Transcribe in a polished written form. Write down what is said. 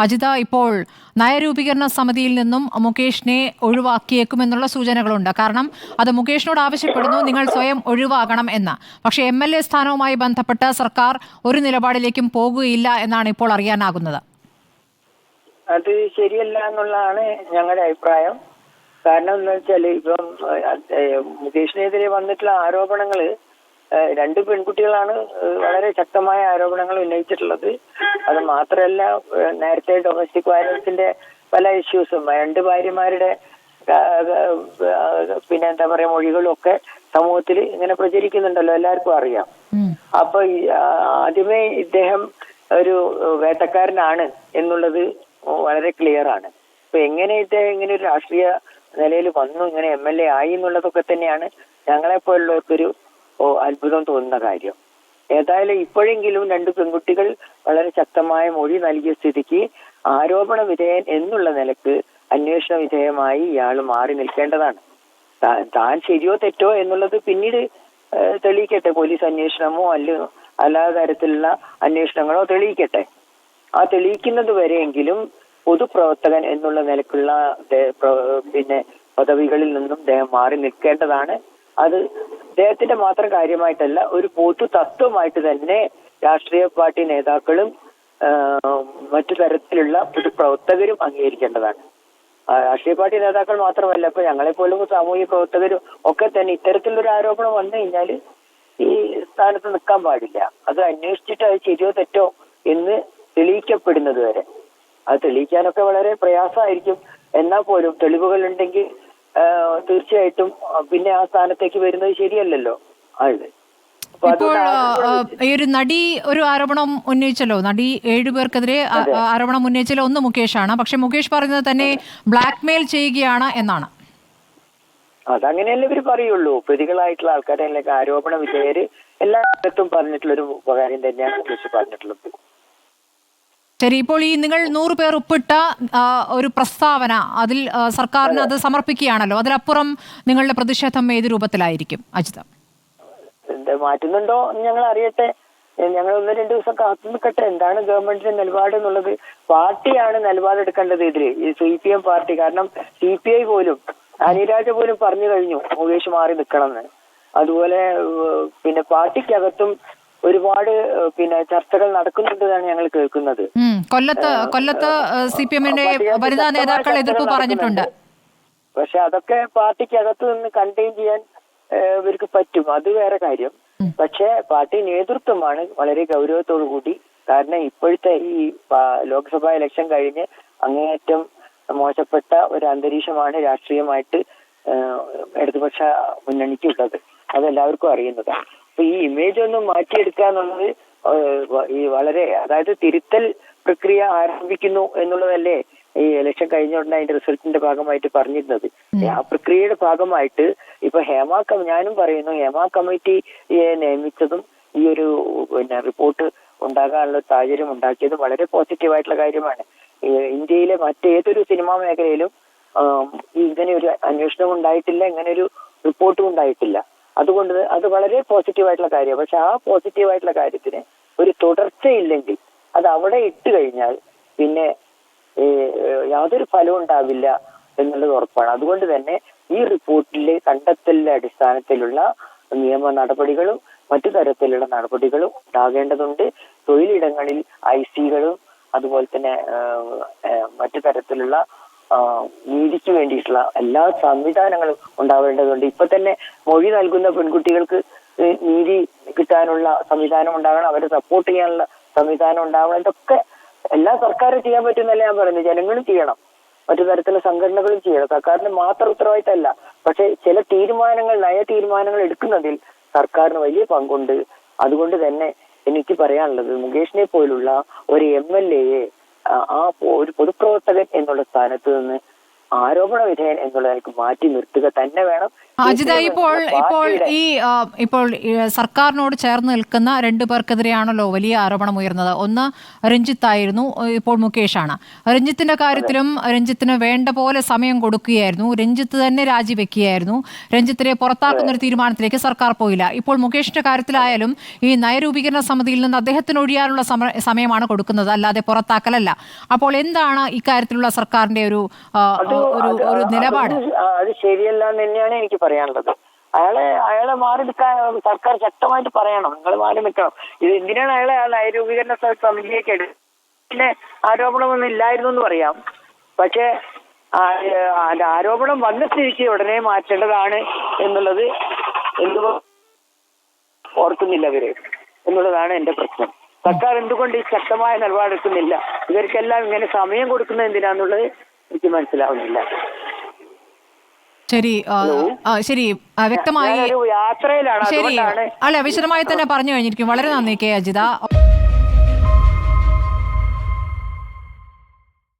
അജിത, ഇപ്പോൾ നയരൂപീകരണ സമിതിയിൽ നിന്നും മുകേഷിനെ ഒഴിവാക്കിയേക്കുമെന്നുള്ള സൂചനകളുണ്ട്. കാരണം അത് മുകേഷിനോട് ആവശ്യപ്പെടുന്നു, നിങ്ങൾ സ്വയം ഒഴിവാകണം എന്ന്. പക്ഷേ MLA സ്ഥാനവുമായി ബന്ധപ്പെട്ട് സർക്കാർ ഒരു നിലപാടിലേക്കും പോകുകയില്ല എന്നാണ് ഇപ്പോൾ അറിയാനാകുന്നത്. അത് ശരിയല്ല എന്നുള്ളതാണ് ഞങ്ങളുടെ അഭിപ്രായം. കാരണം എന്താ വെച്ചാൽ ഇപ്പം മുകേഷിനെതിരെ വന്നിട്ടുള്ള ആരോപണങ്ങള് രണ്ട് പെൺകുട്ടികളാണ് വളരെ ശക്തമായ ആരോപണങ്ങൾ ഉന്നയിച്ചിട്ടുള്ളത്. അത് മാത്രമല്ല, നേരത്തെ ഡൊമസ്റ്റിക് വയലൻസിന്റെ പല ഇഷ്യൂസും രണ്ട് ഭാര്യമാരുടെ പിന്നെ എന്താ പറയാ മൊഴികളും ഒക്കെ സമൂഹത്തിൽ ഇങ്ങനെ പ്രചരിക്കുന്നുണ്ടല്ലോ, എല്ലാവർക്കും അറിയാം. അപ്പൊ ആദ്യമേ ഇദ്ദേഹം ഒരു വേട്ടക്കാരനാണ് എന്നുള്ളത് വളരെ ക്ലിയർ ആണ്. അപ്പൊ എങ്ങനെ ഇദ്ദേഹം ഇങ്ങനെ ഒരു രാഷ്ട്രീയ നിലയിൽ വന്നു, ഇങ്ങനെ MLA ആയി എന്നുള്ളതൊക്കെ തന്നെയാണ് ഞങ്ങളെപ്പോലുള്ളവർക്കൊരു അത്ഭുതം തോന്നുന്ന കാര്യം. ഏതായാലും ഇപ്പോഴെങ്കിലും രണ്ട് പെൺകുട്ടികൾ വളരെ ശക്തമായ മൊഴി നൽകിയ സ്ഥിതിക്ക് ആരോപണ വിധേയൻ എന്നുള്ള നിലക്ക് അന്വേഷണ വിധേയമായി ഇയാൾ മാറി നിൽക്കേണ്ടതാണ്. താൻ ശരിയോ തെറ്റോ എന്നുള്ളത് പിന്നീട് തെളിയിക്കട്ടെ. പോലീസ് അന്വേഷണമോ അല്ലാതെ തരത്തിലുള്ള അന്വേഷണങ്ങളോ തെളിയിക്കട്ടെ. ആ തെളിയിക്കുന്നത് വരെയെങ്കിലും പൊതുപ്രവർത്തകൻ എന്നുള്ള നിലക്കുള്ള പിന്നെ പദവികളിൽ നിന്നും അദ്ദേഹം മാറി നിൽക്കേണ്ടതാണ്. അത് അദ്ദേഹത്തിന്റെ മാത്രം കാര്യമായിട്ടല്ല, ഒരു പൊതു തത്വമായിട്ട് തന്നെ രാഷ്ട്രീയ പാർട്ടി നേതാക്കളും മറ്റു തരത്തിലുള്ള പൊതുപ്രവർത്തകരും അംഗീകരിക്കേണ്ടതാണ്. രാഷ്ട്രീയ പാർട്ടി നേതാക്കൾ മാത്രമല്ല, ഇപ്പൊ ഞങ്ങളെപ്പോലും സാമൂഹിക പ്രവർത്തകരും ഒക്കെ തന്നെ ഇത്തരത്തിലൊരു ആരോപണം വന്നു കഴിഞ്ഞാൽ ഈ സ്ഥാനത്ത് നിൽക്കാൻ പാടില്ല. അത് അന്വേഷിച്ചിട്ട് അത് ശരിയോ തെറ്റോ എന്ന് തെളിയിക്കപ്പെടുന്നത് വരെ. അത് തെളിയിക്കാനൊക്കെ വളരെ പ്രയാസമായിരിക്കും. എന്നാൽ പോലും തെളിവുകൾ ഉണ്ടെങ്കിൽ തീർച്ചയായിട്ടും പിന്നെ ആ സ്ഥാനത്തേക്ക് വരുന്നത് ശരിയല്ലല്ലോ ആള്. ഇപ്പോൾ ഈ ഒരു നടി ഒരു ആരോപണം ഉന്നയിച്ചല്ലോ, നടി 7 പേർക്കെതിരെ ആരോപണം ഉന്നയിച്ചല്ലോ. ഒന്ന് മുകേഷാണ്. പക്ഷെ മുകേഷ് പറയുന്നത് തന്നെ ബ്ലാക്ക്മെയിൽ ചെയ്യുകയാണ് എന്നാണ്. അതങ്ങനെയല്ലേ ഇവര് പറയുള്ളൂ. പ്രതികളായിട്ടുള്ള ആൾക്കാരെ ആരോപണ വിധേയര് എല്ലായിടത്തും പറഞ്ഞിട്ടുള്ളൊരു കാര്യം തന്നെയാണ് മുകേഷ് പറഞ്ഞിട്ടുള്ളത്. ശരി, ഇപ്പോൾ ഈ നിങ്ങൾ 100 പേർ ഒപ്പിട്ട ഒരു പ്രസ്താവന, അതിൽ സർക്കാരിന് അത് സമർപ്പിക്കുകയാണല്ലോ. അതിലപ്പുറം നിങ്ങളുടെ പ്രതിഷേധം ഏത് രൂപത്തിലായിരിക്കും അജിത? മാറ്റുന്നുണ്ടോ എന്ന് ഞങ്ങൾ അറിയട്ടെ. ഞങ്ങൾ 1-2 ദിവസം കാത്തു നിൽക്കട്ടെ. എന്താണ് ഗവൺമെന്റിന്റെ നിലപാട് എന്നുള്ളത്. പാർട്ടിയാണ് നിലപാടെടുക്കേണ്ടത് ഇതില്, ഈ CPM പാർട്ടി. കാരണം CPI പോലും, അനിരാജ പോലും പറഞ്ഞു കഴിഞ്ഞു മുകേഷ് മാറി നിൽക്കണം എന്ന്. അതുപോലെ പിന്നെ പാർട്ടിക്കകത്തും ഒരുപാട് പിന്നെ ചർച്ചകൾ നടക്കുന്നുണ്ടെന്നാണ് ഞങ്ങൾ കേൾക്കുന്നത്. കൊല്ലത്ത് CPM-ന്റെ വനിതാ നേതാക്കൾ എതിർപ്പ് പറഞ്ഞിട്ടുണ്ട്. പക്ഷെ അതൊക്കെ പാർട്ടിക്കകത്ത് നിന്ന് കണ്ടെയ്ൻ ചെയ്യാൻ ഇവർക്ക് പറ്റും, അത് വേറെ കാര്യം. പക്ഷെ പാർട്ടി നേതൃത്വമാണ് വളരെ ഗൗരവത്തോടു കൂടി, കാരണം ഇപ്പോഴത്തെ ഈ ലോക്സഭാ ഇലക്ഷൻ കഴിഞ്ഞ് അങ്ങേയറ്റം മോശപ്പെട്ട ഒരു അന്തരീക്ഷമാണ് രാഷ്ട്രീയമായിട്ട് ഇടതുപക്ഷ മുന്നണിക്കുള്ളത്. അതെല്ലാവർക്കും അറിയുന്നതാണ്. അപ്പൊ ഈ ഇമേജ് ഒന്നും മാറ്റിയെടുക്കുക എന്നുള്ളത് ഈ വളരെ, അതായത് തിരുത്തൽ പ്രക്രിയ ആരംഭിക്കുന്നു എന്നുള്ളതല്ലേ ഈ ഇലക്ഷൻ കഴിഞ്ഞ ഉടനെ അതിന്റെ റിസൾട്ടിന്റെ ഭാഗമായിട്ട് പറഞ്ഞിരുന്നത്. ആ പ്രക്രിയയുടെ ഭാഗമായിട്ട് ഇപ്പൊ ഞാനും പറയുന്നു, ഹേമ കമ്മിറ്റിയെ നിയമിച്ചതും ഈ ഒരു പിന്നെ റിപ്പോർട്ട് ഉണ്ടാകാനുള്ള സാഹചര്യം ഉണ്ടാക്കിയതും വളരെ പോസിറ്റീവായിട്ടുള്ള കാര്യമാണ്. ഇന്ത്യയിലെ മറ്റേതൊരു സിനിമാ മേഖലയിലും ഇങ്ങനെ ഒരു അന്വേഷണം ഉണ്ടായിട്ടില്ല, ഇങ്ങനെ ഒരു റിപ്പോർട്ടും ഉണ്ടായിട്ടില്ല. അതുകൊണ്ട് അത് വളരെ പോസിറ്റീവായിട്ടുള്ള കാര്യമാണ്. പക്ഷെ ആ പോസിറ്റീവായിട്ടുള്ള കാര്യത്തിന് ഒരു തുടർച്ചയില്ലെങ്കിൽ, അത് അവിടെ ഇട്ട് കഴിഞ്ഞാൽ പിന്നെ യാതൊരു ഫലവും ഉണ്ടാവില്ല എന്നുള്ളത് ഉറപ്പാണ്. അതുകൊണ്ട് തന്നെ ഈ റിപ്പോർട്ടിലെ കണ്ടെത്തലിന്റെ അടിസ്ഥാനത്തിലുള്ള നിയമ നടപടികളും മറ്റു തരത്തിലുള്ള നടപടികളും ഉണ്ടാകേണ്ടതുണ്ട്. തൊഴിലിടങ്ങളിൽ IC-കളും അതുപോലെ തന്നെ മറ്റു തരത്തിലുള്ള നീതിക്ക് വേണ്ടിയിട്ടുള്ള എല്ലാ സംവിധാനങ്ങളും ഉണ്ടാവേണ്ടതുണ്ട്. ഇപ്പൊ തന്നെ മൊഴി നൽകുന്ന പെൺകുട്ടികൾക്ക് നീതി കിട്ടാനുള്ള സംവിധാനം ഉണ്ടാകണം, അവരെ സപ്പോർട്ട് ചെയ്യാനുള്ള സംവിധാനം ഉണ്ടാവണം. ഇതൊക്കെ എല്ലാ സർക്കാരും ചെയ്യാൻ പറ്റുന്നല്ല ഞാൻ പറയുന്നത്, ജനങ്ങളും ചെയ്യണം, മറ്റു തരത്തിലുള്ള സംഘടനകളും ചെയ്യണം. സർക്കാരിന് മാത്രം ഉത്തരവാദിത്തമല്ല, പക്ഷെ ചില നയ തീരുമാനങ്ങൾ എടുക്കുന്നതിൽ സർക്കാരിന് വലിയ പങ്കുണ്ട്. അതുകൊണ്ട് തന്നെ എനിക്ക് പറയാനുള്ളത്, മുകേഷിനെ പോലുള്ള ഒരു MLA-യെ ആ ഒരു പൊതുപ്രവർത്തകൻ എന്നുള്ള സ്ഥാനത്ത് നിന്ന് ആരോപണ വിധേയൻ എന്നുള്ളത് എനിക്ക് മാറ്റി നിർത്തുക തന്നെ വേണം. അജിത, ഇപ്പോൾ സർക്കാരിനോട് ചേർന്ന് നിൽക്കുന്ന രണ്ടു പേർക്കെതിരെയാണല്ലോ വലിയ ആരോപണം ഉയർന്നത്. ഒന്ന് രഞ്ജിത്ത് ആയിരുന്നു, ഇപ്പോൾ മുകേഷാണ്. രഞ്ജിത്തിന്റെ കാര്യത്തിലും രഞ്ജിത്തിന് വേണ്ട പോലെ സമയം കൊടുക്കുകയായിരുന്നു. രഞ്ജിത്ത് തന്നെ രാജിവെക്കുകയായിരുന്നു. രഞ്ജിത്തിനെ പുറത്താക്കുന്ന ഒരു തീരുമാനത്തിലേക്ക് സർക്കാർ പോയില്ല. ഇപ്പോൾ മുകേഷിന്റെ കാര്യത്തിലായാലും ഈ നയരൂപീകരണ സമിതിയിൽ നിന്ന് അദ്ദേഹത്തിന് ഒഴിയാനുള്ള സമയമാണ് കൊടുക്കുന്നത്, അല്ലാതെ പുറത്താക്കലല്ല. അപ്പോൾ എന്താണ് ഇക്കാര്യത്തിലുള്ള സർക്കാരിന്റെ ഒരു നിലപാട്? അത് ശരിയല്ല എന്ന് തന്നെയാണ് എനിക്ക് പറയാനുള്ളത്. അയാളെ മാറി നിൽക്കാൻ സർക്കാർ ശക്തമായിട്ട് പറയണം. നിങ്ങൾ മാറി നിൽക്കണം. ഇത് എന്തിനാണ് അയാളെ നയരൂപീകരണ സമിതിയിലേക്ക് എടുത്തത്? പിന്നെ ആരോപണമൊന്നും ഇല്ലായിരുന്നു എന്ന് പറയാം. പക്ഷെ ആരോപണം വന്ന സ്ഥിതിക്ക് ഉടനെ മാറ്റേണ്ടതാണ് എന്നുള്ളത് ഓർക്കുന്നില്ല ഇവര് എന്നുള്ളതാണ് എന്റെ പ്രശ്നം. സർക്കാർ എന്തുകൊണ്ട് ഈ ശക്തമായ നിലപാടെടുക്കുന്നില്ല? ഇവർക്കെല്ലാം ഇങ്ങനെ സമയം കൊടുക്കുന്നത് എന്തിനാന്നുള്ളത് എനിക്ക് മനസ്സിലാവുന്നില്ല. ശരി, വ്യക്തമായി യാത്രയിലാണ്. ശരി, അല്ല, വിശദമായി തന്നെ പറഞ്ഞു കഴിഞ്ഞിരിക്കും. വളരെ നന്ദി കെ അജിത.